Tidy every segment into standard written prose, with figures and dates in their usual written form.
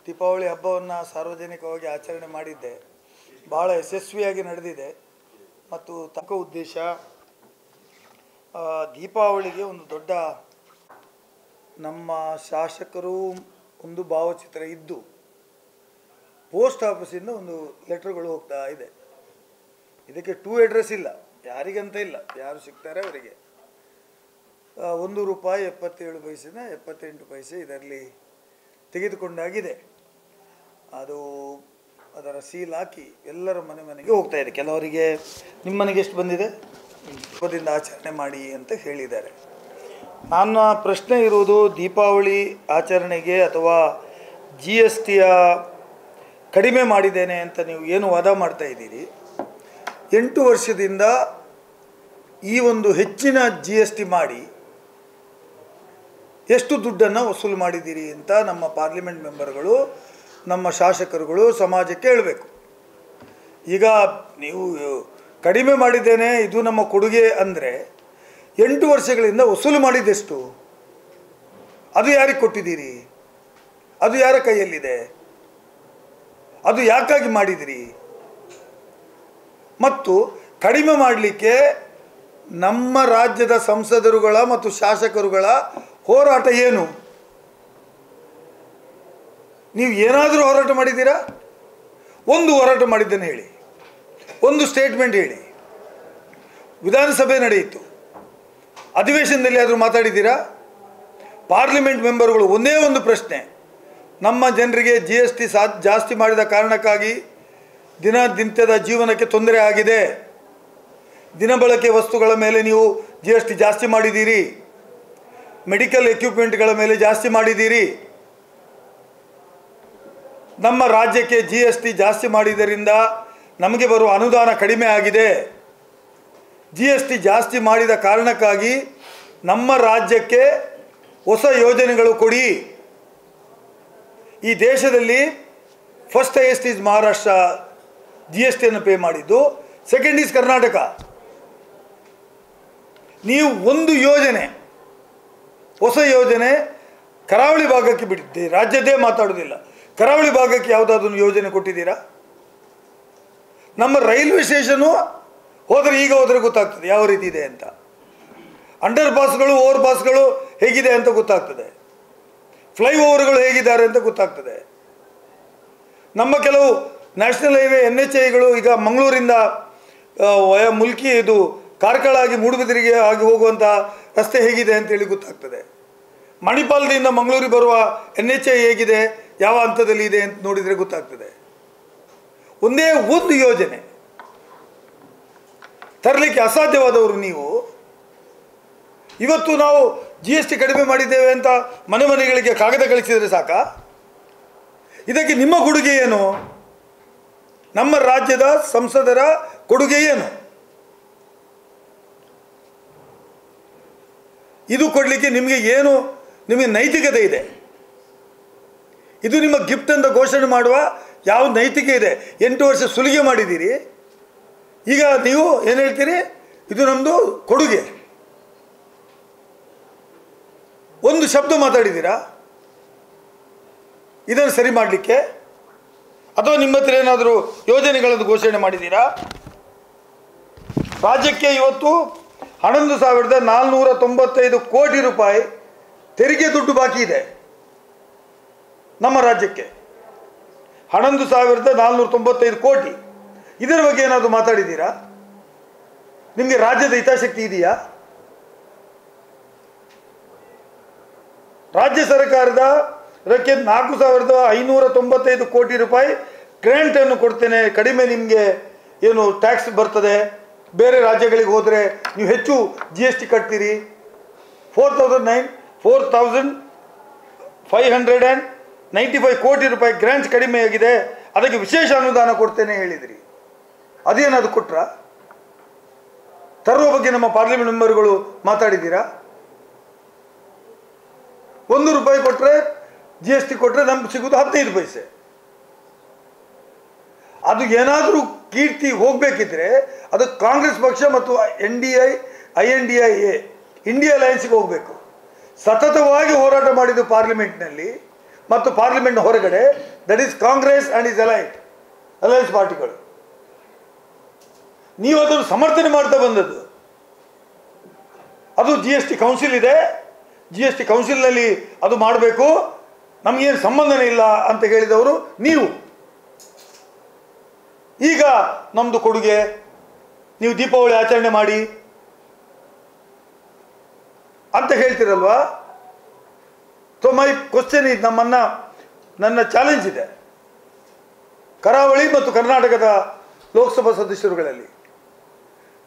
ದೀಪಾವಳಿ ಹಬ್ಬವನ್ನು ಸಾರ್ವಜನಿಕವಾಗಿ ಆಚರಣೆ ಮಾಡಿದ್ದೆ. ಭಾಳ ಯಶಸ್ವಿಯಾಗಿ ನಡೆದಿದೆ. ಮತ್ತು ತಕ್ಕ ಉದ್ದೇಶ ದೀಪಾವಳಿಗೆ ಒಂದು ದೊಡ್ಡ ನಮ್ಮ ಶಾಸಕರು ಒಂದು ಭಾವಚಿತ್ರ ಇದ್ದು ಪೋಸ್ಟ್ ಆಫೀಸಿಂದ ಒಂದು ಲೆಟರ್ಗಳು ಹೋಗ್ತಾ ಇದೆ. ಇದಕ್ಕೆ ಟೂ ಅಡ್ರೆಸ್ ಇಲ್ಲ, ಯಾರಿಗಂತ ಇಲ್ಲ, ಯಾರು ಸಿಗ್ತಾರೆ ಅವರಿಗೆ. ₹1.77 78 ಇದರಲ್ಲಿ ತೆಗೆದುಕೊಂಡಾಗಿದೆ. ಅದು ಅದರ ಸೀಲ್ ಹಾಕಿ ಎಲ್ಲರ ಮನೆಗೆ ಹೋಗ್ತಾ ಇದೆ. ಕೆಲವರಿಗೆ ನಿಮ್ಮ ಮನೆಗೆ ಎಷ್ಟು ಬಂದಿದೆ ಹಬ್ಬದಿಂದ ಆಚರಣೆ ಮಾಡಿ ಅಂತ ಹೇಳಿದ್ದಾರೆ. ನನ್ನ ಪ್ರಶ್ನೆ ಇರುವುದು, ದೀಪಾವಳಿ ಆಚರಣೆಗೆ ಅಥವಾ GSTಯ ಕಡಿಮೆ ಮಾಡಿದ್ದೇನೆ ಅಂತ ನೀವು ಏನು ವಾದ ಮಾಡ್ತಾ ಇದ್ದೀರಿ, 8 ವರ್ಷದಿಂದ ಈ ಒಂದು ಹೆಚ್ಚಿನ GST ಮಾಡಿ ಎಷ್ಟು ದುಡ್ಡನ್ನು ವಸೂಲು ಮಾಡಿದ್ದೀರಿ ಅಂತ ನಮ್ಮ ಪಾರ್ಲಿಮೆಂಟ್ ಮೆಂಬರ್ಗಳು, ನಮ್ಮ ಶಾಸಕರುಗಳು ಸಮಾಜಕ್ಕೆ ಹೇಳಬೇಕು. ಈಗ ನೀವು ಕಡಿಮೆ ಮಾಡಿದ್ದೇನೆ, ಇದು ನಮ್ಮ ಕೊಡುಗೆ ಅಂದರೆ 8 ವರ್ಷಗಳಿಂದ ವಸೂಲು ಮಾಡಿದ್ದೆಷ್ಟು? ಅದು ಯಾರಿಗೆ ಕೊಟ್ಟಿದ್ದೀರಿ? ಅದು ಯಾರ ಕೈಯಲ್ಲಿದೆ? ಅದು ಯಾಕಾಗಿ ಮಾಡಿದಿರಿ? ಮತ್ತು ಕಡಿಮೆ ಮಾಡಲಿಕ್ಕೆ ನಮ್ಮ ರಾಜ್ಯದ ಸಂಸದರುಗಳ ಮತ್ತು ಶಾಸಕರುಗಳ ಹೋರಾಟ ಏನು? ನೀವು ಏನಾದರೂ ಹೋರಾಟ ಮಾಡಿದ್ದೀರಾ? ಒಂದು ಹೋರಾಟ ಮಾಡಿದ್ದನ್ನು ಹೇಳಿ, ಒಂದು ಸ್ಟೇಟ್ಮೆಂಟ್ ಹೇಳಿ. ವಿಧಾನಸಭೆ ನಡೆಯಿತು, ಅಧಿವೇಶನದಲ್ಲಿ ಆದರೂ ಮಾತಾಡಿದ್ದೀರಾ? ಪಾರ್ಲಿಮೆಂಟ್ ಮೆಂಬರ್ಗಳು ಒಂದೇ ಒಂದು ಪ್ರಶ್ನೆ, ನಮ್ಮ ಜನರಿಗೆ GST ಜಾಸ್ತಿ ಮಾಡಿದ ಕಾರಣಕ್ಕಾಗಿ ದಿನನಿತ್ಯದ ಜೀವನಕ್ಕೆ ತೊಂದರೆ ಆಗಿದೆ, ದಿನಬಳಕೆ ವಸ್ತುಗಳ ಮೇಲೆ ನೀವು GST ಜಾಸ್ತಿ ಮಾಡಿದ್ದೀರಿ, ಮೆಡಿಕಲ್ ಎಕ್ವಿಪ್ಮೆಂಟ್ಗಳ ಮೇಲೆ ಜಾಸ್ತಿ ಮಾಡಿದ್ದೀರಿ, ನಮ್ಮ ರಾಜ್ಯಕ್ಕೆ GST ಜಾಸ್ತಿ ಮಾಡಿದ್ದರಿಂದ ನಮಗೆ ಬರುವ ಅನುದಾನ ಕಡಿಮೆ ಆಗಿದೆ, GST ಜಾಸ್ತಿ ಮಾಡಿದ ಕಾರಣಕ್ಕಾಗಿ ನಮ್ಮ ರಾಜ್ಯಕ್ಕೆ ಹೊಸ ಯೋಜನೆಗಳು ಕೊಡಿ. ಈ ದೇಶದಲ್ಲಿ ಫಸ್ಟ್ ಹೈಯೆಸ್ಟ್ ಈಸ್ ಮಹಾರಾಷ್ಟ್ರ GSTಯನ್ನು ಪೇ ಮಾಡಿದ್ದು, ಸೆಕೆಂಡ್ ಈಸ್ ಕರ್ನಾಟಕ. ನೀವು ಒಂದು ಯೋಜನೆ, ಹೊಸ ಯೋಜನೆ ಕರಾವಳಿ ಭಾಗಕ್ಕೆ ಬಿಟ್ಟಿದ್ದೀರಿ, ರಾಜ್ಯದ್ದೇ ಮಾತಾಡೋದಿಲ್ಲ, ಕರಾವಳಿ ಭಾಗಕ್ಕೆ ಯಾವುದಾದ್ರೂ ಯೋಜನೆ ಕೊಟ್ಟಿದ್ದೀರಾ? ನಮ್ಮ ರೈಲ್ವೆ ಸ್ಟೇಷನು ಹೋದರೆ, ಈಗ ಹೋದರೆ ಗೊತ್ತಾಗ್ತದೆ ಯಾವ ರೀತಿ ಇದೆ ಅಂತ. ಅಂಡರ್ ಪಾಸ್ಗಳು, ಓವರ್ ಪಾಸ್ಗಳು ಹೇಗಿದೆ ಅಂತ ಗೊತ್ತಾಗ್ತದೆ, ಫ್ಲೈಓವರ್ಗಳು ಹೇಗಿದ್ದಾರೆ ಅಂತ ಗೊತ್ತಾಗ್ತದೆ. ನಮ್ಮ ಕೆಲವು ನ್ಯಾಷನಲ್ ಹೈವೇ NHAಗಳು ಈಗ ಮಂಗಳೂರಿಂದ ಮುಲ್ಕಿ ಇದು ಕಾರ್ಕಳ ಆಗಿ ಮೂಡುಬಿದಿರೆಗೆ ಆಗಿ ಹೋಗುವಂಥ ರಸ್ತೆ ಹೇಗಿದೆ ಅಂತೇಳಿ ಗೊತ್ತಾಗ್ತದೆ. ಮಣಿಪಾಲದಿಂದ ಮಂಗಳೂರಿಗೆ ಬರುವ NHA ಹೇಗಿದೆ, ಯಾವ ಹಂತದಲ್ಲಿ ಇದೆ ಅಂತ ನೋಡಿದರೆ ಗೊತ್ತಾಗ್ತದೆ. ಒಂದೇ ಒಂದು ಯೋಜನೆ ತರಲಿಕ್ಕೆ ಅಸಾಧ್ಯವಾದವರು ನೀವು. ಇವತ್ತು ನಾವು GST ಕಡಿಮೆ ಮಾಡಿದ್ದೇವೆ ಅಂತ ಮನೆಗಳಿಗೆ ಕಾಗದ ಕಳಿಸಿದರೆ ಸಾಕಾ? ಇದಕ್ಕೆ ನಿಮ್ಮ ಕೊಡುಗೆ ಏನು? ನಮ್ಮ ರಾಜ್ಯದ ಸಂಸದರ ಕೊಡುಗೆ ಏನು? ಇದು ಕೊಡಲಿಕ್ಕೆ ನಿಮಗೆ ಏನು, ನಿಮಗೆ ನೈತಿಕತೆ ಇದೆ? ಇದು ನಿಮ್ಮ ಗಿಫ್ಟ್ ಅಂತ ಘೋಷಣೆ ಮಾಡುವ ಯಾವ ನೈತಿಕೆ ಇದೆ? 8 ವರ್ಷ ಸುಲಿಗೆ ಮಾಡಿದ್ದೀರಿ, ಈಗ ನೀವು ಏನು ಹೇಳ್ತೀರಿ? ಇದು ನಮ್ಮದು ಕೊಡುಗೆ. ಒಂದು ಶಬ್ದ ಮಾತಾಡಿದ್ದೀರಾ ಇದನ್ನು ಸರಿ ಮಾಡಲಿಕ್ಕೆ? ಅಥವಾ ನಿಮ್ಮ ಹತ್ರ ಏನಾದರೂ ಯೋಜನೆಗಳನ್ನು ಘೋಷಣೆ ಮಾಡಿದ್ದೀರಾ? ರಾಜ್ಯಕ್ಕೆ ಇವತ್ತು 11,495 ಕೋಟಿ ರೂಪಾಯಿ ತೆರಿಗೆ ದುಡ್ಡು ಬಾಕಿ ಇದೆ. ನಮ್ಮ ರಾಜ್ಯಕ್ಕೆ 11,495 ಕೋಟಿ. ಇದರ ಬಗ್ಗೆ ಏನಾದರೂ ಮಾತಾಡಿದ್ದೀರಾ? ನಿಮಗೆ ರಾಜ್ಯದ ಹಿತಾಸಕ್ತಿ ಇದೆಯಾ? ರಾಜ್ಯ ಸರ್ಕಾರದ ಇದಕ್ಕೆ 4,595 ಕೋಟಿ ರೂಪಾಯಿ ಗ್ರ್ಯಾಂಟನ್ನು ಕೊಡ್ತೇನೆ, ಕಡಿಮೆ ನಿಮಗೆ ಏನು ಟ್ಯಾಕ್ಸ್ ಬರ್ತದೆ, ಬೇರೆ ರಾಜ್ಯಗಳಿಗೆ ಹೋದರೆ ನೀವು ಹೆಚ್ಚು GST ಕಟ್ತೀರಿ, 4,595 ಕೋಟಿ ರೂಪಾಯಿ ಗ್ರ್ಯಾಂಟ್ಸ್ ಕಡಿಮೆ ಆಗಿದೆ, ಅದಕ್ಕೆ ವಿಶೇಷ ಅನುದಾನ ಕೊಡ್ತೇನೆ ಹೇಳಿದಿರಿ. ಅದೇನಾದ್ರು ಕೊಟ್ರಾ? ತರುವ ಬಗ್ಗೆ ನಮ್ಮ ಪಾರ್ಲಿಮೆಂಟ್ ಮೆಂಬರ್ಗಳು ಮಾತಾಡಿದ್ದೀರಾ? ₹1 ಕೊಟ್ಟರೆ GST ಕೊಟ್ಟರೆ ನಮ್ಗೆ ಸಿಗೋದು 15 ಪೈಸೆ. ಅದು ಏನಾದರೂ ಕೀರ್ತಿ ಹೋಗಬೇಕಿದ್ರೆ ಅದು ಕಾಂಗ್ರೆಸ್ ಪಕ್ಷ ಮತ್ತು INDIA ಇಂಡಿಯಾ ಅಲಯನ್ಸ್ಗೆ ಹೋಗಬೇಕು. ಸತತವಾಗಿ ಹೋರಾಟ ಮಾಡಿದ್ದು ಪಾರ್ಲಿಮೆಂಟ್ನಲ್ಲಿ ಮತ್ತು ಪಾರ್ಲಿಮೆಂಟ್ ಹೊರಗಡೆ that is Congress and is alliance ಪಾರ್ಟಿಗಳು. ನೀವು ಅದನ್ನು ಸಮರ್ಥನೆ ಮಾಡ್ತಾ ಬಂದದ್ದು. ಅದು GST ಕೌನ್ಸಿಲ್ ಇದೆ, GST ಕೌನ್ಸಿಲ್ನಲ್ಲಿ ಅದು ಮಾಡಬೇಕು, ನಮಗೇನು ಸಂಬಂಧನೇ ಇಲ್ಲ ಅಂತ ಹೇಳಿದವರು ನೀವು. ಈಗ ನಮ್ಮದು ಕೊಡುಗೆ, ನೀವು ದೀಪಾವಳಿ ಆಚರಣೆ ಮಾಡಿ ಅಂತ ಹೇಳ್ತಿರಲ್ವಾ. ಸೊ ಮೈ ಕ್ವಶನ್ ಇದು, ನನ್ನ ಚಾಲೆಂಜ್ ಇದೆ ಕರಾವಳಿ ಮತ್ತು ಕರ್ನಾಟಕದ ಲೋಕಸಭಾ ಸದಸ್ಯರುಗಳಲ್ಲಿ.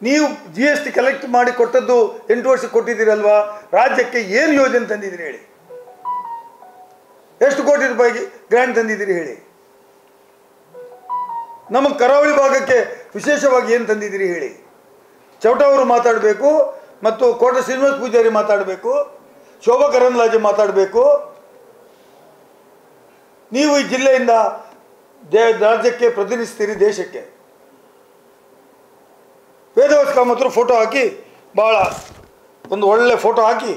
ನೀವು GST ಕಲೆಕ್ಟ್ ಮಾಡಿ ಕೊಟ್ಟದ್ದು 8 ವರ್ಷಕ್ಕೆ ಕೊಟ್ಟಿದ್ದೀರಲ್ವಾ, ರಾಜ್ಯಕ್ಕೆ ಏನು ಯೋಜನೆ ತಂದಿದ್ದೀರಿ ಹೇಳಿ? ಎಷ್ಟು ಕೋಟಿ ರೂಪಾಯಿಗೆ ಗ್ರ್ಯಾಂಟ್ ತಂದಿದ್ದೀರಿ ಹೇಳಿ? ನಮ್ಮ ಕರಾವಳಿ ಭಾಗಕ್ಕೆ ವಿಶೇಷವಾಗಿ ಏನು ತಂದಿದ್ದೀರಿ ಹೇಳಿ? ಚೌಟ ಅವರು ಮಾತಾಡಬೇಕು, ಮತ್ತು ಕೋಟ ಶ್ರೀನಿವಾಸ ಪೂಜಾರಿ ಮಾತಾಡಬೇಕು, ಶೋಭಾ ಕರಂದ್ಲಾಜೆ ಮಾತಾಡಬೇಕು. ನೀವು ಈ ಜಿಲ್ಲೆಯಿಂದ ರಾಜ್ಯಕ್ಕೆ ಪ್ರತಿನಿಧಿಸ್ತೀರಿ, ದೇಶಕ್ಕೆ. ವೇದವ್ಯಾಸ ಕಾಮತ್ರು ಫೋಟೋ ಹಾಕಿ, ಭಾಳ ಒಂದು ಒಳ್ಳೆ ಫೋಟೋ ಹಾಕಿ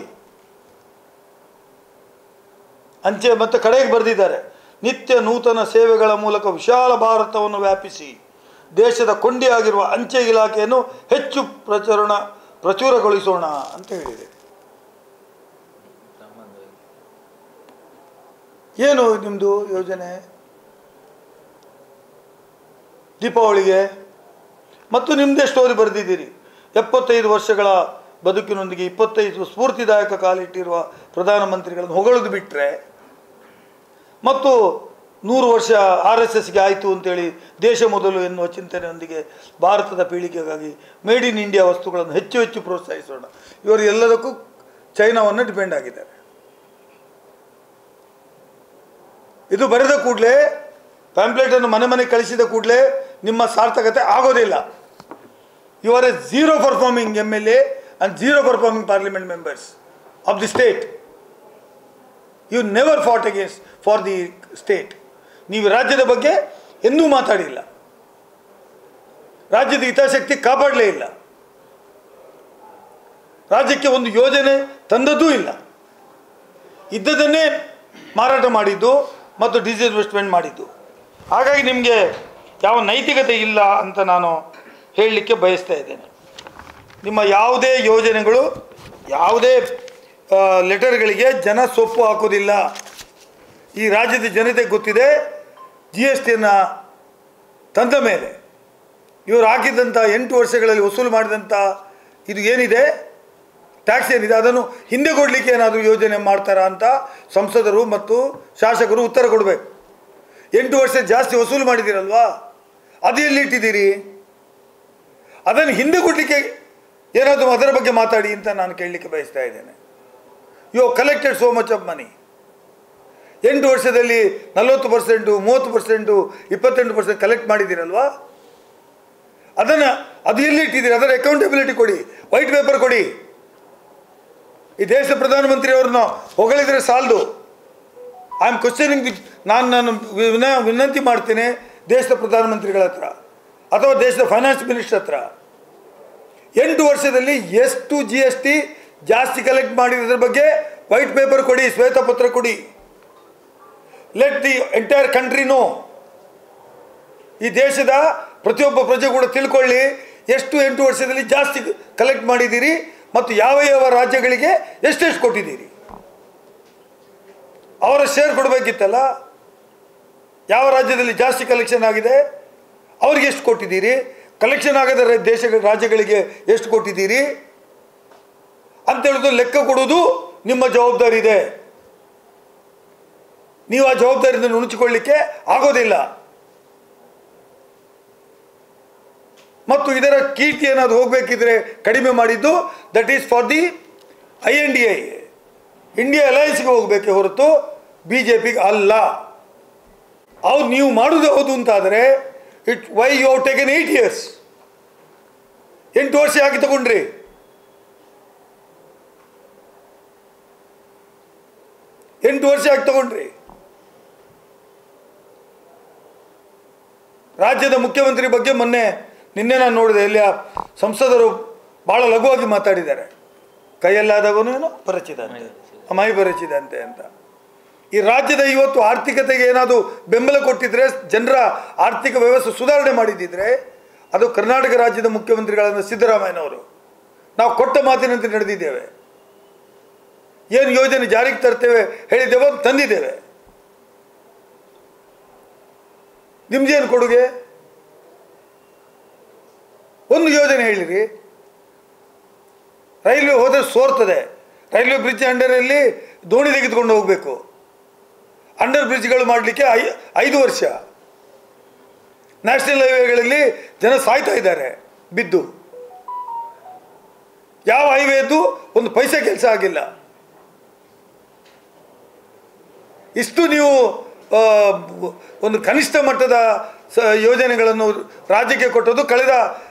ಅಂಚೆ ಮತ್ತು ಕಡೆಗೆ ಬರೆದಿದ್ದಾರೆ, ನಿತ್ಯ ನೂತನ ಸೇವೆಗಳ ಮೂಲಕ ವಿಶಾಲ ಭಾರತವನ್ನು ವ್ಯಾಪಿಸಿ ದೇಶದ ಕೊಂಡಿಯಾಗಿರುವ ಅಂಚೆ ಇಲಾಖೆಯನ್ನು ಹೆಚ್ಚು ಪ್ರಚುರಗೊಳಿಸೋಣ ಅಂತ ಹೇಳಿದೆ. ಏನು ನಿಮ್ಮದು ಯೋಜನೆ ದೀಪಾವಳಿಗೆ? ಮತ್ತು ನಿಮ್ಮದೇ ಸ್ಟೋರಿ ಬರೆದಿದ್ದೀರಿ. 75 ವರ್ಷಗಳ ಬದುಕಿನೊಂದಿಗೆ 25 ಸ್ಫೂರ್ತಿದಾಯಕ ಕಾಲಿಟ್ಟಿರುವ ಪ್ರಧಾನಮಂತ್ರಿಗಳನ್ನು ಹೊಗಳದು ಬಿಟ್ಟರೆ, ಮತ್ತು 100 ವರ್ಷ RSSಗೆ ಆಯಿತು ಅಂತೇಳಿ ದೇಶ ಮೊದಲು ಎನ್ನುವ ಚಿಂತನೆಯೊಂದಿಗೆ ಭಾರತದ ಪೀಳಿಗೆಗಾಗಿ ಮೇಡ್ ಇನ್ ಇಂಡಿಯಾ ವಸ್ತುಗಳನ್ನು ಹೆಚ್ಚು ಹೆಚ್ಚು ಪ್ರೋತ್ಸಾಹಿಸೋಣ. ಇವರು ಎಲ್ಲದಕ್ಕೂ ಚೈನಾವನ್ನು ಡಿಪೆಂಡ್ ಆಗಿದ್ದಾರೆ. ಇದು ಬರೆದ ಕೂಡಲೇ, ಪ್ಯಾಂಪ್ಲೆಟನ್ನು ಮನೆ ಕಳಿಸಿದ ಕೂಡಲೇ ನಿಮ್ಮ ಸಾರ್ಥಕತೆ ಆಗೋದಿಲ್ಲ. You are a zero performing MLA and zero performing parliament members of the state. You never fought against for the state. ನೀವು ರಾಜ್ಯದ ಬಗ್ಗೆ ಎಂದೂ ಮಾತಾಡಿಲ್ಲ, ರಾಜ್ಯದ ಹಿತಾಸಕ್ತಿ ಕಾಪಾಡಲೇ ಇಲ್ಲ, ರಾಜ್ಯಕ್ಕೆ ಒಂದು ಯೋಜನೆ ತಂದದ್ದೂ ಇಲ್ಲ. ಇದ್ದದನ್ನೇ ಮಾರಾಟ ಮಾಡಿದ್ದು ಮತ್ತು ಡಿಸ್ಇನ್ವೆಸ್ಟ್ಮೆಂಟ್ ಮಾಡಿದ್ದು. ಹಾಗಾಗಿ ನಿಮಗೆ ಯಾವ ನೈತಿಕತೆ ಇಲ್ಲ ಅಂತ ನಾನು ಹೇಳಲಿಕ್ಕೆ ಬಯಸ್ತಾ ಇದ್ದೇನೆ. ನಿಮ್ಮ ಯಾವುದೇ ಯೋಜನೆಗಳು, ಯಾವುದೇ ಲೆಟರ್ಗಳಿಗೆ ಜನ ಸೊಪ್ಪು ಹಾಕೋದಿಲ್ಲ. ಈ ರಾಜ್ಯದ ಜನತೆಗೆ ಗೊತ್ತಿದೆ, GSTಯನ್ನು ತಂದ ಮೇಲೆ ಇವರು ಹಾಕಿದಂಥ 8 ವರ್ಷಗಳಲ್ಲಿ ವಸೂಲು ಮಾಡಿದಂಥ ಇದು ಏನಿದೆ, ಟ್ಯಾಕ್ಸ್ ಏನಿದೆ, ಅದನ್ನು ಹಿಂದೆ ಕೊಡಲಿಕ್ಕೆ ಏನಾದರೂ ಯೋಜನೆ ಮಾಡ್ತಾರಾ ಅಂತ ಸಂಸದರು ಮತ್ತು ಶಾಸಕರು ಉತ್ತರ ಕೊಡಬೇಕು. 8 ವರ್ಷ ಜಾಸ್ತಿ ವಸೂಲು ಮಾಡಿದ್ದೀರಲ್ವಾ, ಅದು ಎಲ್ಲಿ ಇಟ್ಟಿದ್ದೀರಿ? ಅದನ್ನು ಹಿಂದೆ ಕೊಡಲಿಕ್ಕೆ ಏನಾದರೂ ಅದರ ಬಗ್ಗೆ ಮಾತಾಡಿ ಅಂತ ನಾನು ಕೇಳಲಿಕ್ಕೆ ಬಯಸ್ತಾ ಇದ್ದೇನೆ. You collected so much of money. 8 ವರ್ಷದಲ್ಲಿ 40%, 30%, 28% ಕಲೆಕ್ಟ್ ಮಾಡಿದ್ದೀರಲ್ವಾ, ಅದು ಎಲ್ಲಿ ಇಟ್ಟಿದ್ದೀರಿ? ಅದರ ಅಕೌಂಟಬಿಲಿಟಿ ಕೊಡಿ, ವೈಟ್ ಪೇಪರ್ ಕೊಡಿ. ಈ ದೇಶ ಪ್ರಧಾನಮಂತ್ರಿಯವ್ರನ್ನ ಹೊಗಳಿದರೆ ಸಾಲದು. ಐ ಆಮ್ ಕ್ವಶನಿಂಗ್ ನಾನು ವಿನಂತಿ ಮಾಡ್ತೇನೆ ದೇಶದ ಪ್ರಧಾನಮಂತ್ರಿಗಳ ಹತ್ರ ಅಥವಾ ದೇಶದ ಫೈನಾನ್ಸ್ ಮಿನಿಸ್ಟರ್ ಹತ್ರ, 8 ವರ್ಷದಲ್ಲಿ ಎಷ್ಟು GST ಜಾಸ್ತಿ ಕಲೆಕ್ಟ್ ಮಾಡಿರೋದ್ರ ಬಗ್ಗೆ ವೈಟ್ ಪೇಪರ್ ಕೊಡಿ, ಶ್ವೇತಪತ್ರ ಕೊಡಿ. Let the entire country know. ಈ ದೇಶದ ಪ್ರತಿಯೊಬ್ಬ ಪ್ರಜೆ ಕೂಡ ತಿಳ್ಕೊಳ್ಳಿ ಎಷ್ಟು 8 ವರ್ಷದಲ್ಲಿ ಜಾಸ್ತಿ ಕಲೆಕ್ಟ್ ಮಾಡಿದ್ದೀರಿ ಮತ್ತು ಯಾವ ಯಾವ ರಾಜ್ಯಗಳಿಗೆ ಎಷ್ಟೆಷ್ಟು ಕೊಟ್ಟಿದ್ದೀರಿ. ಅವರ ಶೇರ್ ಕೊಡಬೇಕಿತ್ತಲ್ಲ. ಯಾವ ರಾಜ್ಯದಲ್ಲಿ ಜಾಸ್ತಿ ಕಲೆಕ್ಷನ್ ಆಗಿದೆ ಅವ್ರಿಗೆ ಎಷ್ಟು ಕೊಟ್ಟಿದ್ದೀರಿ, ಕಲೆಕ್ಷನ್ ಆಗದ ರಾಜ್ಯಗಳಿಗೆ ಎಷ್ಟು ಕೊಟ್ಟಿದ್ದೀರಿ ಅಂತೇಳಿದು ಲೆಕ್ಕ ಕೊಡುವುದು ನಿಮ್ಮ ಜವಾಬ್ದಾರಿ ಇದೆ. ನೀವು ಆ ಜವಾಬ್ದಾರಿಯಿಂದ ನುಣುಚಿಕೊಳ್ಳಲಿಕ್ಕೆ ಆಗೋದಿಲ್ಲ. ಮತ್ತು ಇದರ ಕೀರ್ತಿ ಏನಾದರೂ ಹೋಗಬೇಕಿದ್ರೆ ಕಡಿಮೆ ಮಾಡಿದ್ದು that is for the INDI, India ಅಲಯನ್ಸ್ಗೆ ಹೋಗಬೇಕೆ ಹೊರತು BJPಗೆ ಅಲ್ಲ. ಅವ್ರು ನೀವು ಮಾಡೋದು ಹೌದು ಅಂತಾದರೆ why you have taken 8 years? 8 ವರ್ಷ ಯಾಕೆ ತಗೊಂಡ್ರಿ? 8 ವರ್ಷ ಯಾಕೆ ತಗೊಂಡ್ರಿ? ರಾಜ್ಯದ ಮುಖ್ಯಮಂತ್ರಿ ಬಗ್ಗೆ ನಿನ್ನೆ ನಾನು ನೋಡಿದೆ, ಎಲ್ಲಿ ಸಂಸದರು ಭಾಳ ಲಘುವಾಗಿ ಮಾತಾಡಿದ್ದಾರೆ. ಕೈಯಲ್ಲಾದವನೇನೋ ಪರಚಿದಂತೆ, ಮೈ ಪರಚಿದಂತೆ ಅಂತ. ಈ ರಾಜ್ಯದ ಇವತ್ತು ಆರ್ಥಿಕತೆಗೆ ಏನಾದರೂ ಬೆಂಬಲ ಕೊಟ್ಟಿದ್ರೆ, ಜನರ ಆರ್ಥಿಕ ವ್ಯವಸ್ಥೆ ಸುಧಾರಣೆ ಮಾಡಿದ್ದಿದ್ರೆ ಅದು ಕರ್ನಾಟಕ ರಾಜ್ಯದ ಮುಖ್ಯಮಂತ್ರಿಗಳಾದ ಸಿದ್ದರಾಮಯ್ಯನವರು. ನಾವು ಕೊಟ್ಟ ಮಾತಿನಂತೆ ನಡೆದಿದ್ದೇವೆ. ಏನು ಯೋಜನೆ ಜಾರಿಗೆ ತರ್ತೇವೆ ಹೇಳಿದ್ದೇವೋ ತಂದಿದ್ದೇವೆ. ನಿಮ್ದೇನು ಕೊಡುಗೆ? ಒಂದು ಯೋಜನೆ ಹೇಳಿರಿ. ರೈಲ್ವೆ ಹೋದರೆ ಸೋರ್ತದೆ. ರೈಲ್ವೆ ಬ್ರಿಡ್ಜ್ ಅಂಡರಲ್ಲಿ ದೋಣಿ ತೆಗೆದುಕೊಂಡು ಹೋಗಬೇಕು. ಅಂಡರ್ ಬ್ರಿಡ್ಜ್ಗಳು ಮಾಡಲಿಕ್ಕೆ 5 ವರ್ಷ. ನ್ಯಾಷನಲ್ ಹೈವೇಗಳಲ್ಲಿ ಜನ ಸಾಯ್ತಾ ಇದ್ದಾರೆ ಬಿದ್ದು. ಯಾವ ಹೈವೇದು ಒಂದು ಪೈಸೆ ಕೆಲಸ ಆಗಿಲ್ಲ. ಇಷ್ಟು ನೀವು ಒಂದು ಕನಿಷ್ಠ ಮಟ್ಟದ ಯೋಜನೆಗಳನ್ನು ರಾಜ್ಯಕ್ಕೆ ಕೊಟ್ಟದ್ದು ಕಳೆದ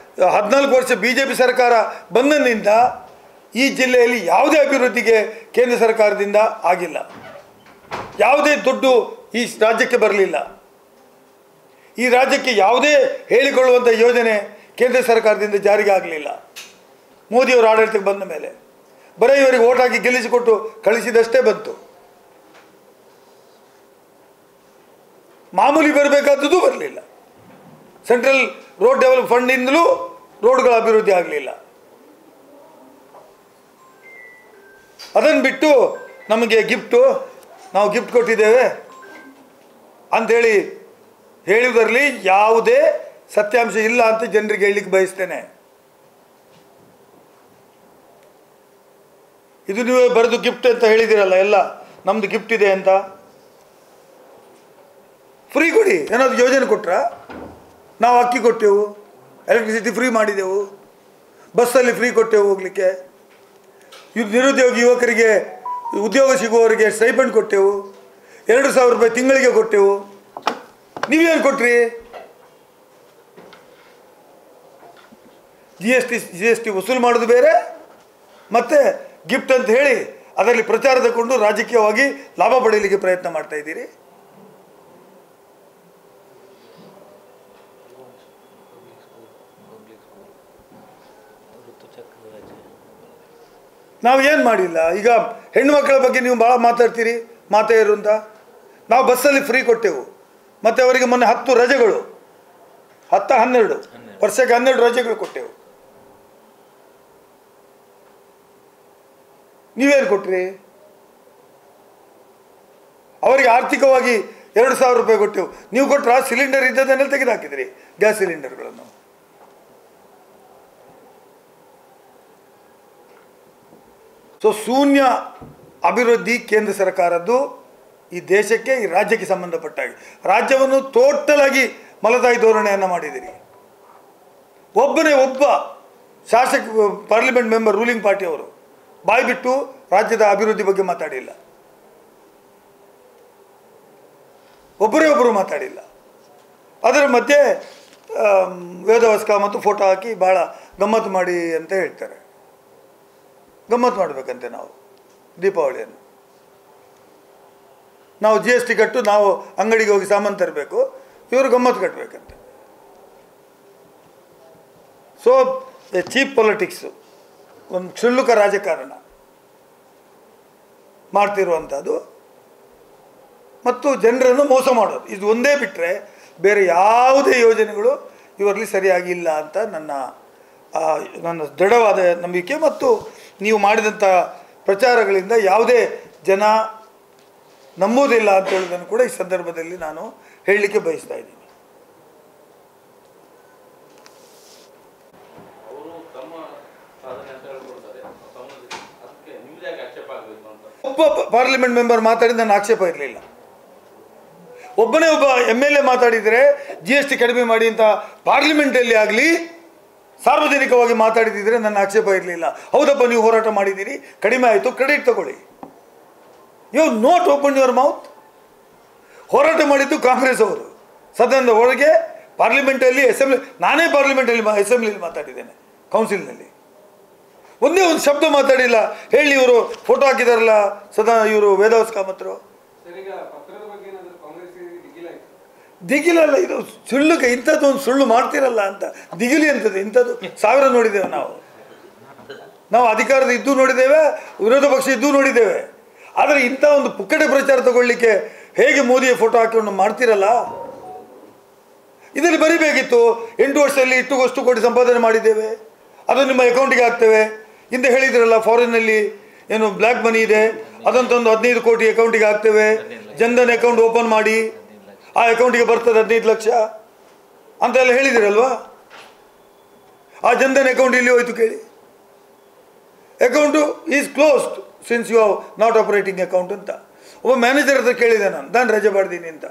14 ವರ್ಷ BJP ಸರ್ಕಾರ ಬಂದಿನಿಂದ ಈ ಜಿಲ್ಲೆಯಲ್ಲಿ ಯಾವುದೇ ಅಭಿವೃದ್ಧಿಗೆ ಕೇಂದ್ರ ಸರ್ಕಾರದಿಂದ ಆಗಿಲ್ಲ. ಯಾವುದೇ ದುಡ್ಡು ಈ ರಾಜ್ಯಕ್ಕೆ ಬರಲಿಲ್ಲ. ಈ ರಾಜ್ಯಕ್ಕೆ ಯಾವುದೇ ಹೇಳಿಕೊಳ್ಳುವಂಥ ಯೋಜನೆ ಕೇಂದ್ರ ಸರ್ಕಾರದಿಂದ ಜಾರಿಗೆ ಆಗಲಿಲ್ಲ. ಮೋದಿಯವರ ಆಡಳಿತಕ್ಕೆ ಬಂದ ಮೇಲೆ ಬರೀ ಇವರಿಗೆ ಓಟ್ ಹಾಕಿ ಗೆಲ್ಲಿಸಿಕೊಟ್ಟು ಕಳಿಸಿದಷ್ಟೇ ಬಂತು. ಮಾಮೂಲಿ ಬರಬೇಕಾದದ್ದು ಬರಲಿಲ್ಲ. ಸೆಂಟ್ರಲ್ ರೋಡ್ ಡೆವಲಪ್ ಫಂಡಿಂದಲೂ ರೋಡ್ಗಳ ಅಭಿವೃದ್ಧಿ ಆಗಲಿಲ್ಲ. ಅದನ್ನು ಬಿಟ್ಟು ನಮಗೆ ನಾವು ಗಿಫ್ಟ್ ಕೊಟ್ಟಿದ್ದೇವೆ ಅಂಥೇಳಿ ಹೇಳುವುದರಲ್ಲಿ ಯಾವುದೇ ಸತ್ಯಾಂಶ ಇಲ್ಲ ಅಂತ ಜನರಿಗೆ ಹೇಳಲಿಕ್ಕೆ ಬಯಸ್ತೇನೆ. ಇದು ನೀವೇ ಬರೆದು ಗಿಫ್ಟ್ ಅಂತ ಹೇಳಿದಿರಲ್ಲ, ಎಲ್ಲ ನಮ್ಮದು ಗಿಫ್ಟ್ ಇದೆ ಅಂತ. ಫ್ರೀ ಕೊಡಿ. ಏನಾದರೂ ಯೋಜನೆ ಕೊಟ್ರಾ? ನಾವು ಅಕ್ಕಿ ಕೊಟ್ಟೆವು, ಎಲೆಕ್ಟ್ರಿಸಿಟಿ ಫ್ರೀ ಮಾಡಿದೆವು, ಬಸ್ಸಲ್ಲಿ ಫ್ರೀ ಕೊಟ್ಟೆವು ಹೋಗಲಿಕ್ಕೆ. ನಿರುದ್ಯೋಗಿ ಯುವಕರಿಗೆ ಉದ್ಯೋಗ ಸಿಗುವವರಿಗೆ ಸ್ಟೈಪಂಡ್ ಕೊಟ್ಟೆವು, 2,000 ರೂಪಾಯಿ ತಿಂಗಳಿಗೆ ಕೊಟ್ಟೆವು. ನೀವೇನು ಕೊಟ್ರಿ? GST ವಸೂಲು ಮಾಡೋದು ಬೇರೆ, ಮತ್ತು ಗಿಫ್ಟ್ ಅಂತ ಹೇಳಿ ಅದರಲ್ಲಿ ಪ್ರಚಾರ ತಗೊಂಡು ರಾಜಕೀಯವಾಗಿ ಲಾಭ ಪಡೆಯಲಿಕ್ಕೆ ಪ್ರಯತ್ನ ಮಾಡ್ತಾ ಇದ್ದೀರಿ. ನಾವು ಏನು ಮಾಡಿಲ್ಲ. ಈಗ ಹೆಣ್ಣುಮಕ್ಕಳ ಬಗ್ಗೆ ನೀವು ಭಾಳ ಮಾತಾಡ್ತೀರಿ, ಮಾತೆಯರು ಅಂತ. ನಾವು ಬಸ್ಸಲ್ಲಿ ಫ್ರೀ ಕೊಟ್ಟೆವು, ಮತ್ತು ಅವರಿಗೆ ಮೊನ್ನೆ 10 ರಜೆಗಳು, 12 ವರ್ಷಕ್ಕೆ 12 ರಜೆಗಳು ಕೊಟ್ಟೆವು. ನೀವೇನು ಕೊಟ್ರಿ? ಅವರಿಗೆ ಆರ್ಥಿಕವಾಗಿ 2,000 ರೂಪಾಯಿ ಕೊಟ್ಟೆವು. ನೀವು ಕೊಟ್ಟರೆ ಸಿಲಿಂಡರ್ ಇದ್ದದನ್ನೆಲ್ಲ ತೆಗೆದುಹಾಕಿದ್ರಿ, ಗ್ಯಾಸ್ ಸಿಲಿಂಡರ್ಗಳನ್ನು. ಸೊ ಶೂನ್ಯ ಅಭಿವೃದ್ಧಿ ಕೇಂದ್ರ ಸರ್ಕಾರದ್ದು ಈ ದೇಶಕ್ಕೆ, ಈ ರಾಜ್ಯಕ್ಕೆ ಸಂಬಂಧಪಟ್ಟಾಗಿ. ರಾಜ್ಯವನ್ನು ಟೋಟಲ್ ಆಗಿ ಮಲತಾಯಿ ಧೋರಣೆಯನ್ನು ಮಾಡಿದ್ದೀರಿ. ಒಬ್ಬ ಶಾಸಕ ಪಾರ್ಲಿಮೆಂಟ್ ಮೆಂಬರ್ ರೂಲಿಂಗ್ ಪಾರ್ಟಿಯವರು ಬಾಯಿ ಬಿಟ್ಟು ರಾಜ್ಯದ ಅಭಿವೃದ್ಧಿ ಬಗ್ಗೆ ಮಾತಾಡಿಲ್ಲ. ಒಬ್ಬರು ಮಾತಾಡಿಲ್ಲ. ಅದರ ಮಧ್ಯೆ ವೇದವಾಸ್ ಕಾಮತ್ ಫೋಟೋ ಹಾಕಿ ಭಾಳ ಗಮ್ಮತ್ತು ಮಾಡಿ ಅಂತ ಹೇಳ್ತಾರೆ. ಗಮ್ಮತ್ತು ಮಾಡಬೇಕಂತೆ ನಾವು ದೀಪಾವಳಿಯನ್ನು. ನಾವು GST ಕಟ್ಟು ನಾವು ಅಂಗಡಿಗೆ ಹೋಗಿ ಸಾಮಾನು ತರಬೇಕು, ಇವರು ಗಮ್ಮತ್ತು ಕಟ್ಟಬೇಕಂತೆ. ಸೊ ಚೀಪ್ ಪೊಲಿಟಿಕ್ಸು, ಒಂದು ಕ್ಷುಲ್ಲಕ ರಾಜಕಾರಣ ಮಾಡ್ತಿರುವಂಥದ್ದು ಮತ್ತು ಜನರನ್ನು ಮೋಸ ಮಾಡೋದು, ಇದು ಒಂದೇ ಬಿಟ್ಟರೆ ಬೇರೆ ಯಾವುದೇ ಯೋಜನೆಗಳು ಇವರಲ್ಲಿ ಸರಿಯಾಗಿಲ್ಲ ಅಂತ ನನ್ನ ದೃಢವಾದ ನಂಬಿಕೆ. ಮತ್ತು ನೀವು ಮಾಡಿದಂಥ ಪ್ರಚಾರಗಳಿಂದ ಯಾವುದೇ ಜನ ನಂಬುವುದಿಲ್ಲ ಅಂತ ಹೇಳೋದನ್ನು ಕೂಡ ಈ ಸಂದರ್ಭದಲ್ಲಿ ನಾನು ಹೇಳಲಿಕ್ಕೆ ಬಯಸ್ತಾ ಇದ್ದೀನಿ. ಒಬ್ಬ ಪಾರ್ಲಿಮೆಂಟ್ ಮೆಂಬರ್ ಮಾತಾಡಿದ ನನ್ನ ಆಕ್ಷೇಪ ಇರಲಿಲ್ಲ. ಒಬ್ಬನೇ ಒಬ್ಬ MLA ಮಾತಾಡಿದರೆ GST ಕಡಿಮೆ ಮಾಡಿ ಅಂತ ಪಾರ್ಲಿಮೆಂಟಲ್ಲಿ ಆಗಲಿ ಸಾರ್ವಜನಿಕವಾಗಿ ಮಾತಾಡಿದಿದ್ರೆ ನನ್ನ ಆಕ್ಷೇಪ ಇರಲಿಲ್ಲ. ಹೌದಪ್ಪ, ನೀವು ಹೋರಾಟ ಮಾಡಿದ್ದೀರಿ, ಕಡಿಮೆ ಆಯಿತು, ಕ್ರೆಡಿಟ್ ತಗೊಳ್ಳಿ. You not open your mouth. ಹೋರಾಟ ಮಾಡಿದ್ದು ಕಾಂಗ್ರೆಸ್ ಅವರು ಸದನದ ಒಳಗೆ, ಪಾರ್ಲಿಮೆಂಟಲ್ಲಿ, ನಾನೇ ಅಸೆಂಬ್ಲಿಯಲ್ಲಿ ಮಾತಾಡಿದ್ದೇನೆ, ಕೌನ್ಸಿಲ್ನಲ್ಲಿ. ಒಂದೇ ಒಂದು ಶಬ್ದ ಮಾತಾಡಿಲ್ಲ. ಹೇಳಿ, ಇವರು ಫೋಟೋ ಹಾಕಿದಾರಲ್ಲ ಇವರು ವೇದವಾಸ್ ಕಾಮತ್ರು, ದಿಗಿಲಲ್ಲ, ಇದು ಸುಳ್ಳುಗೆ ಇಂಥದ್ದು ಒಂದು ಸುಳ್ಳು ಮಾಡ್ತಿರಲ್ಲ ಅಂತ ದಿಗಿಲಿ ಅಂತದ್ದು. ಇಂಥದ್ದು 1000 ನೋಡಿದ್ದೇವೆ ನಾವು. ಅಧಿಕಾರದ ಇದ್ದೂ ನೋಡಿದ್ದೇವೆ, ವಿರೋಧ ಪಕ್ಷ ಇದ್ದೂ ನೋಡಿದ್ದೇವೆ. ಆದರೆ ಇಂಥ ಒಂದು ಪುಕ್ಕಟೆ ಪ್ರಚಾರ ತಗೊಳ್ಳಿಕ್ಕೆ ಹೇಗೆ ಮೋದಿಯ ಫೋಟೋ ಹಾಕಿಕೊಂಡು ಮಾಡ್ತೀರಲ್ಲ, ಇದರಲ್ಲಿ ಬರಿಬೇಕಿತ್ತು 8 ವರ್ಷದಲ್ಲಿ ಇಷ್ಟು ಕೋಟಿ ಸಂಪಾದನೆ ಮಾಡಿದ್ದೇವೆ, ಅದು ನಿಮ್ಮ ಅಕೌಂಟಿಗೆ ಹಾಕ್ತೇವೆ. ಹಿಂದೆ ಹೇಳಿದ್ರಲ್ಲ, ಫಾರಿನ್ನಲ್ಲಿ ಏನು ಬ್ಲ್ಯಾಕ್ ಮನಿ ಇದೆ, ಅದಂತೊಂದು 15 ಕೋಟಿ ಅಕೌಂಟಿಗೆ ಹಾಕ್ತೇವೆ, ಜನ್ಧನ್ ಅಕೌಂಟ್ ಓಪನ್ ಮಾಡಿ ಆ ಅಕೌಂಟಿಗೆ ಬರ್ತದೆ 15 ಲಕ್ಷ ಅಂತೆಲ್ಲ ಹೇಳಿದಿರಲ್ವಾ. ಆ ಜನ್ಧನ್ ಅಕೌಂಟ್ ಇಲ್ಲಿ ಹೋಯ್ತು ಕೇಳಿ. Account is closed since you have not operating account ಅಂತ ಒಬ್ಬ ಮ್ಯಾನೇಜರ್ ಹತ್ರ ಕೇಳಿದೆ ನಾನು ರಜೆ ಮಾಡ್ತೀನಿ ಅಂತ.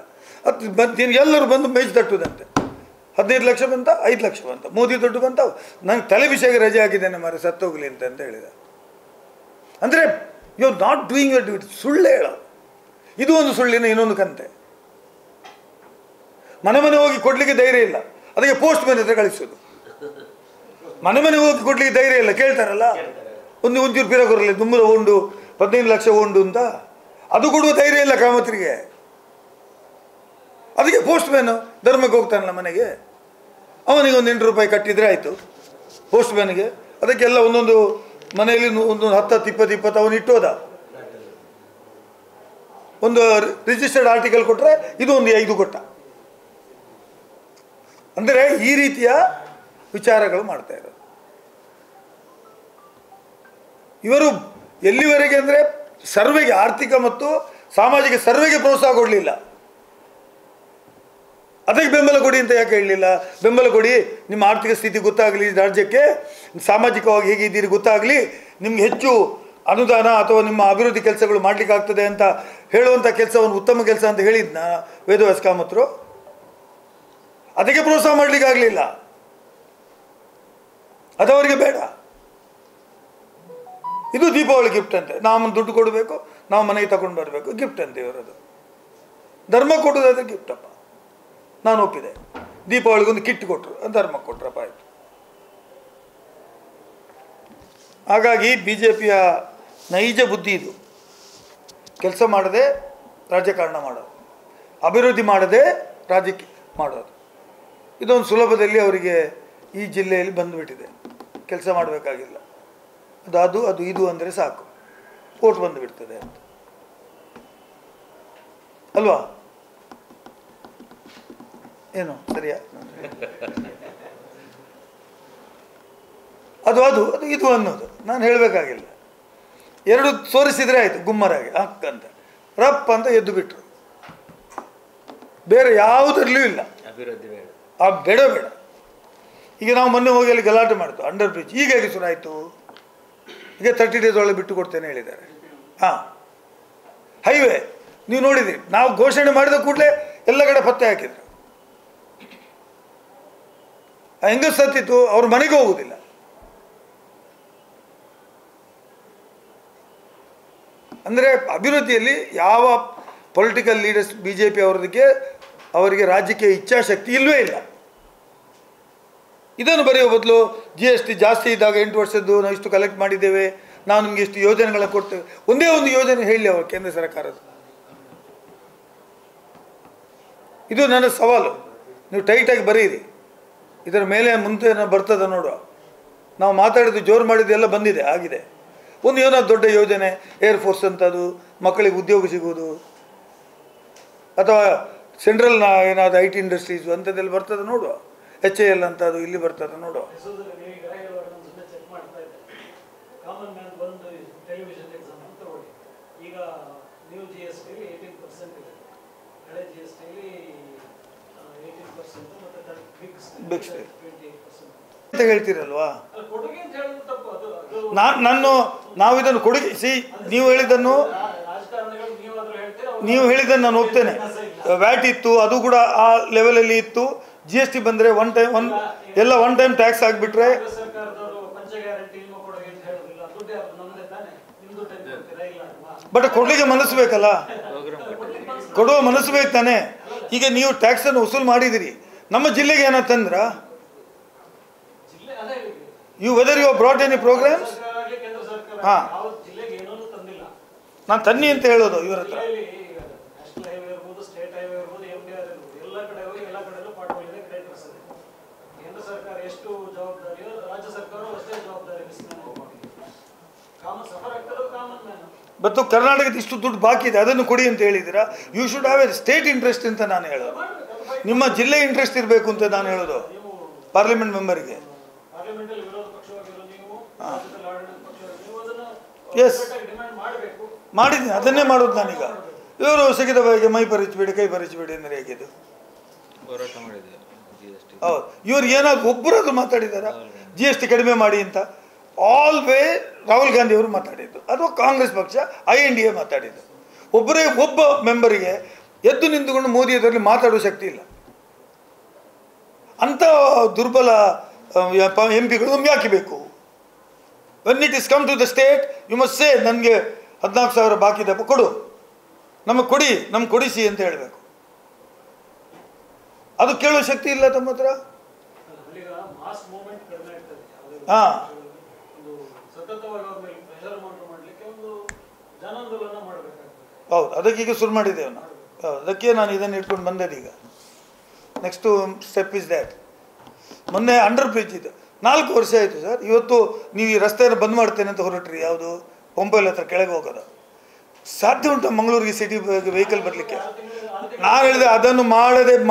ಅದು ಬಂದು ಎಲ್ಲರೂ ಬಂದು ಮೇಜ್ ತಟ್ಟುದಂತೆ. 15 ಲಕ್ಷ ಬಂತ, 5 ಲಕ್ಷ ಬಂತ, ಮೋದಿ ದುಡ್ಡು ಬಂತ, ನಂಗೆ ತಲೆ ಬಿಸಿಯಾಗಿ ರಜೆ ಹಾಕಿದ್ದೇನೆ ಮಾರೆ, ಸತ್ತೋಗ್ಲಿ ಅಂತ ಹೇಳಿದ. ಅಂದರೆ you are not doing your duty. ಸುಳ್ಳು ಹೇಳ, ಇದು ಒಂದು ಸುಳ್ಳಿನ ಇನ್ನೊಂದು ಕಂತೆ. ಮನೆ ಹೋಗಿ ಕೊಡಲಿಕ್ಕೆ ಧೈರ್ಯ ಇಲ್ಲ, ಅದಕ್ಕೆ ಪೋಸ್ಟ್ ಮ್ಯಾನ್ ಹತ್ರ ಕಳಿಸೋದು. ಮನೆ ಹೋಗಿ ಕೊಡಲಿಕ್ಕೆ ಧೈರ್ಯ ಇಲ್ಲ, ಕೇಳ್ತಾರಲ್ಲ, ಒಂಚೂರು ಪಿರಗುರಲಿ ತುಂಬದ ಉಂಡು 15 ಲಕ್ಷ ಉಂಡು ಅಂತ, ಅದು ಕೊಡುವ ಧೈರ್ಯ ಇಲ್ಲ ಕಾಮತ್ರಿಗೆ. ಅದಕ್ಕೆ ಪೋಸ್ಟ್ ಮ್ಯಾನು ಧರ್ಮಕ್ಕೆ ಹೋಗ್ತಾನಲ್ಲ ಮನೆಗೆ, ಅವನಿಗೆ ಒಂದು 8 ರೂಪಾಯಿ ಕಟ್ಟಿದರೆ ಆಯಿತು ಪೋಸ್ಟ್ ಮ್ಯಾನ್ಗೆ. ಅದಕ್ಕೆಲ್ಲ ಒಂದೊಂದು ಮನೆಯಲ್ಲಿ ಒಂದು 10 20 ಅವನು ಇಟ್ಟೋದ. ಒಂದು ರಿಜಿಸ್ಟರ್ಡ್ ಆರ್ಟಿಕಲ್ ಕೊಟ್ಟರೆ ಇದು ಒಂದು 5 ಕೊಟ್ಟ. ಅಂದರೆ ಈ ರೀತಿಯ ವಿಚಾರಗಳು ಮಾಡ್ತಾ ಇರೋದು ಇವರು. ಎಲ್ಲಿವರೆಗೆ ಅಂದರೆ ಸರ್ವೆಗೆ, ಆರ್ಥಿಕ ಮತ್ತು ಸಾಮಾಜಿಕ ಸರ್ವೆಗೆ ಪ್ರೋತ್ಸಾಹ ಕೊಡಲಿಲ್ಲ. ಅದಕ್ಕೆ ಬೆಂಬಲ ಕೊಡಿ ಅಂತ ಯಾಕೆ ಹೇಳಲಿಲ್ಲ? ಬೆಂಬಲ ಕೊಡಿ, ನಿಮ್ಮ ಆರ್ಥಿಕ ಸ್ಥಿತಿ ಗೊತ್ತಾಗಲಿ, ರಾಜ್ಯಕ್ಕೆ ಸಾಮಾಜಿಕವಾಗಿ ಹೇಗಿದ್ದೀರಿ ಗೊತ್ತಾಗಲಿ, ನಿಮ್ಗೆ ಹೆಚ್ಚು ಅನುದಾನ ಅಥವಾ ನಿಮ್ಮ ಅಭಿವೃದ್ಧಿ ಕೆಲಸಗಳು ಮಾಡಲಿಕ್ಕೆ ಆಗ್ತದೆ ಅಂತ ಹೇಳುವಂಥ ಕೆಲಸವನ್ನು ಉತ್ತಮ ಕೆಲಸ ಅಂತ ಹೇಳಿದ್ನ ವೇದವ್ಯಾಸ ಕಾಮತ್ರು. ಅದಕ್ಕೆ ಪ್ರೋತ್ಸಾಹ ಮಾಡಲಿಕ್ಕೆ ಆಗಲಿಲ್ಲ, ಅದವರಿಗೆ ಬೇಡ. ಇದು ದೀಪಾವಳಿ ಗಿಫ್ಟ್ ಅಂತೆ, ನಾವು ದುಡ್ಡು ಕೊಡಬೇಕು, ನಾವು ಮನೆಗೆ ತಗೊಂಡು ಬರಬೇಕು, ಗಿಫ್ಟ್ ಅಂತೆ ಇವರದು. ಧರ್ಮ ಕೊಡೋದಾದ್ರೆ ಗಿಫ್ಟಪ್ಪ, ನಾನು ಒಪ್ಪಿದೆ. ದೀಪಾವಳಿಗೊಂದು ಕಿಟ್ ಕೊಟ್ಟರು, ಧರ್ಮ ಕೊಟ್ರಪ್ಪ, ಆಯಿತು. ಹಾಗಾಗಿ BJPಯ ನೈಜ ಬುದ್ಧಿ ಇದು. ಕೆಲಸ ಮಾಡದೆ ರಾಜಕಾರಣ ಮಾಡೋದು, ಅಭಿವೃದ್ಧಿ ಮಾಡದೆ ರಾಜಕೀಯ ಮಾಡೋದು. ಇದೊಂದು ಸುಲಭದಲ್ಲಿ ಅವರಿಗೆ ಈ ಜಿಲ್ಲೆಯಲ್ಲಿ ಬಂದುಬಿಟ್ಟಿದೆ. ಕೆಲಸ ಮಾಡಬೇಕಾಗಿಲ್ಲ, ಅದು ಇದು ಅಂದರೆ ಸಾಕು, ಓಟ್ ಬಂದುಬಿಡ್ತದೆ ಅಂತ ಅಲ್ವಾ? ಏನು ಸರಿಯಾ? ಅದು ಇದು ಅನ್ನೋದು ನಾನು ಹೇಳಬೇಕಾಗಿಲ್ಲ. 2 ತೋರಿಸಿದರೆ ಆಯಿತು, ಗುಮ್ಮರಾಗಿ ಅಂತ ರಪ್ ಅಂತ ಎದ್ದು ಬಿಟ್ಟರು. ಬೇರೆ ಯಾವುದರಲ್ಲೂ ಇಲ್ಲ, ಬೇಡ. ಈಗ ನಾವು ಮೊನ್ನೆ ಹೋಗಿ ಅಲ್ಲಿ ಗಲಾಟೆ ಮಾಡ್ತು, ಅಂಡರ್ ಬ್ರಿಡ್ಜ್ ಈಗ ಹೇಗೆ ಶುರು ಆಯಿತು? ಈಗ 30 ಡೇಸ್ ಒಳಗೆ ಬಿಟ್ಟು ಕೊಡ್ತೇನೆ ಹೇಳಿದ್ದಾರೆ. ಹೈವೇ ನೀವು ನೋಡಿದ್ರಿ, ನಾವು ಘೋಷಣೆ ಮಾಡಿದ ಕೂಡಲೇ ಎಲ್ಲ ಕಡೆ ಪತ್ತೆ ಹಾಕಿದ್ರು. ಹೆಂಗ ಸತ್ತಿತ್ತು, ಅವ್ರ ಮನೆಗೆ ಹೋಗುದಿಲ್ಲ. ಅಂದರೆ ಅಭಿವೃದ್ಧಿಯಲ್ಲಿ ಯಾವ ಪೊಲಿಟಿಕಲ್ ಲೀಡರ್ಸ್ BJP ಅವರಿಗೆ ರಾಜಕೀಯ ಇಚ್ಛಾಶಕ್ತಿ ಇಲ್ಲವೇ ಇಲ್ಲ. ಇದನ್ನು ಬರೆಯೋ ಬದಲು GST ಜಾಸ್ತಿ ಇದ್ದಾಗ 8 ವರ್ಷದ್ದು ನಾವು ಇಷ್ಟು ಕಲೆಕ್ಟ್ ಮಾಡಿದ್ದೇವೆ, ನಾವು ನಿಮಗೆ ಇಷ್ಟು ಯೋಜನೆಗಳನ್ನು ಕೊಡ್ತೇವೆ, ಒಂದೇ ಒಂದು ಯೋಜನೆ ಹೇಳಿ ಅವರು ಕೇಂದ್ರ ಸರ್ಕಾರದ. ಇದು ನನ್ನ ಸವಾಲು, ನೀವು ಟೈಟಾಗಿ ಬರೀರಿ. ಇದರ ಮೇಲೆ ಮುಂದೆ ಬರ್ತದೆ ನೋಡುವ. ನಾವು ಮಾತಾಡಿದ್ದು ಜೋರು ಮಾಡಿದ್ದು ಎಲ್ಲ ಬಂದಿದೆ, ಆಗಿದೆ. ಒಂದು ಏನೋ ದೊಡ್ಡ ಯೋಜನೆ, ಏರ್ಫೋರ್ಸ್ ಅಂತದು, ಮಕ್ಕಳಿಗೆ ಉದ್ಯೋಗ ಸಿಗುವುದು, ಅಥವಾ ಸೆಂಟ್ರಲ್ ಏನಾದ್ರು IT ಇಂಡಸ್ಟ್ರೀಸು ಅಂಥದ್ದೆಲ್ಲ ಬರ್ತದೆ ನೋಡುವ. HAL ಅಂತದು ಇಲ್ಲಿ ಬರ್ತದೆ ನೋಡುವ. ಅಂತ ಹೇಳ್ತೀರಲ್ವಾ? ನಾವು ಇದನ್ನು ಕೊಡುಗೆ ನೀವು ಹೇಳಿದ್ದನ್ನು ನಾನು ಒಪ್ತೇನೆ. ವ್ಯಾಟ್ ಇತ್ತು, ಅದು ಕೂಡ ಆ ಲೆವೆಲಲ್ಲಿ ಇತ್ತು. GST ಬಂದರೆ ಒನ್ ಟೈಮ್ ಟ್ಯಾಕ್ಸ್ ಆಗಿಬಿಟ್ರೆ ಬಟ್ ಕೊಡ್ಲಿಕ್ಕೆ ಮನಸ್ಸು ಬೇಕಲ್ಲ, ಕೊಡುವ ಮನಸ್ಸು ಬೇಕು ತಾನೆ. ಈಗ ನೀವು ಟ್ಯಾಕ್ಸನ್ನು ವಸೂಲು ಮಾಡಿದಿರಿ, ನಮ್ಮ ಜಿಲ್ಲೆಗೆ ಏನಂತಂದ್ರ whether you brought any programs? ನಾನು ತನ್ನಿ ಅಂತ ಹೇಳೋದು ಇವ್ರ ಹತ್ರ. ಮತ್ತು ಕರ್ನಾಟಕದ ಇಷ್ಟು ದುಡ್ಡು ಬಾಕಿ ಇದೆ ಅದನ್ನು ಕೊಡಿ ಅಂತ ಹೇಳಿದ್ದೀರಾ. You should have a state interest ಅಂತ ನಾನು ಹೇಳೋದು, ನಿಮ್ಮ ಜಿಲ್ಲೆ ಇಂಟ್ರೆಸ್ಟ್ ಇರಬೇಕು ಅಂತ ನಾನು ಹೇಳೋದು ಪಾರ್ಲಿಮೆಂಟ್ ಮೆಂಬರಿಗೆ. ಎಸ್ ಮಾಡಿದ್ದೀನಿ, ಅದನ್ನೇ ಮಾಡೋದು ನಾನೀಗ. ಇವರು ಸಿಗಿದ ಬಗ್ಗೆ ಮೈ ಪರಿಚಬೇಡಿ ಕೈ ಪರಿಚಬೇಡಿ ಅಂದರೆ ಹೇಗಿದ್ದು ಹೌದು. ಇವ್ರು ಏನಾದ್ರು ಒಬ್ಬರಾದ್ರು ಮಾತಾಡಿದಾರ GST ಕಡಿಮೆ ಮಾಡಿ ಅಂತ? ಆಲ್ ವೇ ರಾಹುಲ್ ಗಾಂಧಿ ಅವರು ಮಾತಾಡಿದ್ದು, ಅಥವಾ ಕಾಂಗ್ರೆಸ್ ಪಕ್ಷ INDA ಮಾತಾಡಿದ್ದು. ಒಬ್ಬ ಮೆಂಬರಿಗೆ ಎದ್ದು ನಿಂತುಕೊಂಡು ಮೋದಿ ಅದರಲ್ಲಿ ಮಾತಾಡುವ ಶಕ್ತಿ ಇಲ್ಲ. ಅಂಥ ದುರ್ಬಲ MP ಗಳು ನಮ್ಗೆ ಯಾಕೆ ಬೇಕು? When it is come to the state you must say ನನಗೆ 14,000 ಬಾಕಿ ಇದಪ್ಪ ಕೊಡು, ನಮಗೆ ಕೊಡಿ, ನಮ್ಗೆ ಕೊಡಿಸಿ ಅಂತ ಹೇಳಬೇಕು. ಅದು ಕೇಳುವ ಶಕ್ತಿ ಇಲ್ಲ ತಮ್ಮ ಹತ್ರ. ಹಾಂ ಹೌದು, ಅದಕ್ಕೆ ಈಗ ಶುರು ಮಾಡಿದ್ದೇವೆ ನಾವು. ಅದಕ್ಕೆ ನಾನು ಇದನ್ನು ಇಟ್ಕೊಂಡು ಬಂದದೀಗ. Next step is that. ಮೊನ್ನೆ ಅಂಡರ್ ಬ್ರಿಡ್ಜ್ ಇದೆ, 4 ವರ್ಷ ಆಯಿತು ಸರ್. ಇವತ್ತು ನೀವು ಈ ರಸ್ತೆಯನ್ನು ಬಂದ್ ಮಾಡ್ತೇನೆ ಅಂತ ಹೊರಟ್ರಿ, ಯಾವುದು ಪಂಪೈಲ್ ಹತ್ರ ಕೆಳಗೆ ಹೋಗೋದು. ಸಾಧ್ಯ ಉಂಟು ಮಂಗಳೂರಿಗೆ ಸಿಟಿ ವೆಹಿಕಲ್ ಬರಲಿಕ್ಕೆ? ನಾನು ಹೇಳಿದೆ ಅದನ್ನು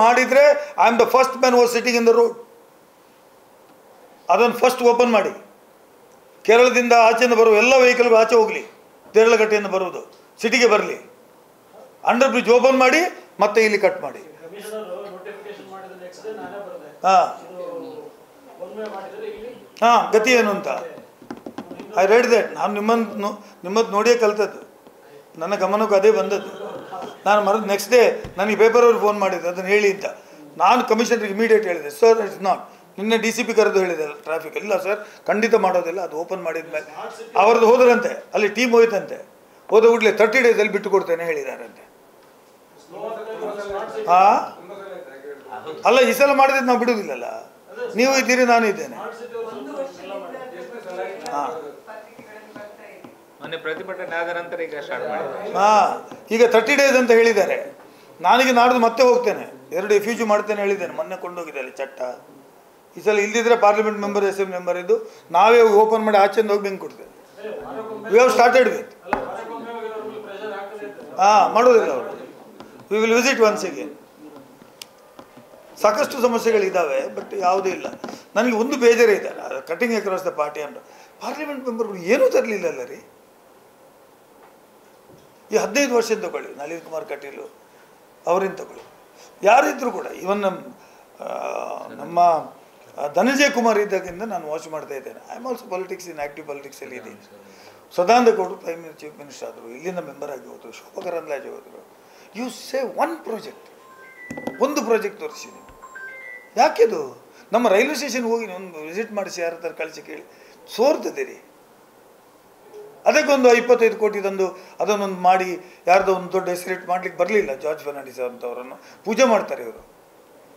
ಮಾಡಿದರೆ I am the first man was sitting in the road. ಅದನ್ನು ಫಸ್ಟ್ ಓಪನ್ ಮಾಡಿ, ಕೇರಳದಿಂದ ಆಚೆಯಿಂದ ಬರುವ ಎಲ್ಲ ವೆಹಿಕಲ್ಗಳು ಆಚೆ ಹೋಗಲಿ, ದೇರಳಗಟ್ಟೆಯಿಂದ ಬರುವುದು ಸಿಟಿಗೆ ಬರಲಿ. ಅಂಡರ್ ಬ್ರಿಡ್ಜ್ ಓಪನ್ ಮಾಡಿ ಮತ್ತೆ ಇಲ್ಲಿ ಕಟ್ ಮಾಡಿ. ಹಾಂ ಹಾಂ, ಗತಿ ಏನು ಅಂತ ಐ ರೆಡ್ ದ್ಯಾಟ್. ನಾನು ನಿಮ್ಮದು ನೋಡಿಯೇ ಕಲ್ತದ್ದು, ನನ್ನ ಗಮನಕ್ಕೂ ಅದೇ ಬಂದದ್ದು. ನಾನು ನೆಕ್ಸ್ಟ್ ಡೇ ನನಗೆ ಪೇಪರ್ ಅವ್ರು ಫೋನ್ ಮಾಡಿದ್ರು ಅದನ್ನು ಹೇಳಿ ಅಂತ. ನಾನು ಕಮಿಷನರ್ಗೆ ಇಮಿಡಿಯೇಟ್ ಹೇಳಿದೆ, ಸರ್ ಇಟ್ಸ್ ನಾಟ್. ನಿನ್ನೆ DCP ಕರೆದು ಹೇಳಿದೆ ಟ್ರಾಫಿಕ್, ಇಲ್ಲ ಸರ್ ಖಂಡಿತ ಮಾಡೋದಿಲ್ಲ, ಅದು ಓಪನ್ ಮಾಡಿದ ಮೇಲೆ. ಅವ್ರದ್ದು ಹೋದ್ರಂತೆ, ಅಲ್ಲಿ ಟೀಮ್ ಹೋಯ್ತಂತೆ, ಹೋದ ಕೂಡಲೇ 30 ಡೇಸಲ್ಲಿ ಬಿಟ್ಟು ಕೊಡ್ತೇನೆ ಹೇಳಿದಾರಂತೆ. ಹಾಂ ಅಲ್ಲ, ಈ ಸಲ ಮಾಡಿದ್ರೆ ನಾವು ಬಿಡುವುದಿಲ್ಲಲ್ಲ, ನೀವು ಇದ್ದೀರಿ ನಾನು ಇದ್ದೇನೆ. ಹಾಂ ಪ್ರತಿಭಟನೆ ಆದ ನಂತರ ಈಗ ಸ್ಟಾರ್ಟ್ ಮಾಡಿದ್ದಾರೆ. ಹಾಂ ಈಗ 30 ಡೇಸ್ ಅಂತ ಹೇಳಿದ್ದಾರೆ. ನಾನೀಗ ನಾಡ್ದು ಮತ್ತೆ ಹೋಗ್ತೇನೆ, 2 FUG ಮಾಡ್ತೇನೆ ಹೇಳಿದ್ದೇನೆ. ಮೊನ್ನೆ ಕೊಂಡೋಗಿದೆ ಅಲ್ಲಿ ಚಟ್ಟ. ಈ ಸಲ ಇಲ್ದಿದ್ರೆ ಪಾರ್ಲಿಮೆಂಟ್ ಮೆಂಬರ್ ಅಸೆಂಬ್ಲಿ ಮೆಂಬರ್ ಇದ್ದು ನಾವೇ ಓಪನ್ ಮಾಡಿ ಆಚೆಂದ ಹೋಗಿ ಬೆಂಕಿ ಕೊಡ್ತೇವೆ. We have started with. ಹಾಂ ಮಾಡೋದಿಲ್ಲ ಅವರು. We will visit once again. ಸಾಕಷ್ಟು ಸಮಸ್ಯೆಗಳಿದ್ದಾವೆ, ಬಟ್ ಯಾವುದೂ ಇಲ್ಲ. ನನಗೆ ಒಂದು ಬೇಜಾರೇ ಇದೆ, ಕಟಿಂಗ್ ಅಕ್ರಾಸ್ ದ ಪಾರ್ಟಿ ಅಂತ. ಪಾರ್ಲಿಮೆಂಟ್ ಮೆಂಬರ್ಗಳು ಏನೂ ತರಲಿಲ್ಲಲ್ಲ ರೀ. ಈ 15 ವರ್ಷ ತಗೊಳ್ಳಿ, ನಳಿನ್ ಕುಮಾರ್ ಕಟೀಲು ಅವರಿಂದ ತಗೊಳ್ಳಿ, ಯಾರಿದ್ರು ಕೂಡ. ಇವನ್ ನಮ್ಮ ಧನಂಜಯ ಕುಮಾರ್ ಇದ್ದಾಗಿಂದ ನಾನು ವಾಚ್ ಮಾಡ್ತಾ ಇದ್ದೇನೆ. I am also politics in active ಪಾಲಿಟಿಕ್ಸಲ್ಲಿ ಇದ್ದೀನಿ. ಸದಾನಂದ ಗೌಡರು ಚೀಫ್ ಮಿನಿಸ್ಟರ್ ಆದರು, ಇಲ್ಲಿಂದ ಮೆಂಬರ್ ಆಗಿ ಹೋದರು, ಶೋಭಾ ಕರಂದ್ಲಾಜೆ ಹೋದರು. ಯು ಸೇ ಒಂದು ಪ್ರಾಜೆಕ್ಟ್ ತೋರಿಸಿ ನೀವು. ಯಾಕೆದು ನಮ್ಮ ರೈಲ್ವೆ ಸ್ಟೇಷನ್ಗೆ ಹೋಗಿ ಒಂದು ವಿಸಿಟ್ ಮಾಡಿಸಿ, ಯಾರ ಹತ್ರ ಕಳಿಸಿ ಕೇಳಿ, ಸೋರ್ತದೆ. ಅದಕ್ಕೊಂದು 25 ಕೋಟಿ ತಂದು ಅದನ್ನೊಂದು ಮಾಡಿ ಯಾರ್ದೋ ಒಂದು ದೊಡ್ಡ ಹೆಸರೇಟ್ ಮಾಡ್ಲಿಕ್ಕೆ ಬರಲಿಲ್ಲ. ಜಾರ್ಜ್ ಫರ್ನಾಂಡಿಸ್ ಅಂತವರನ್ನು ಪೂಜೆ ಮಾಡ್ತಾರೆ ಇವರು.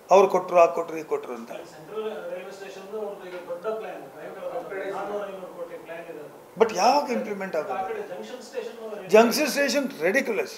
ಅವ್ರು ಕೊಟ್ಟರು, ಆ ಕೊಟ್ಟರು, ಈ ಕೊಟ್ಟರು ಅಂತ. ಬಟ್ ಯಾವಾಗ ಇಂಪ್ಲಿಮೆಂಟ್ ಆಗೋದು? Junction station ridiculous.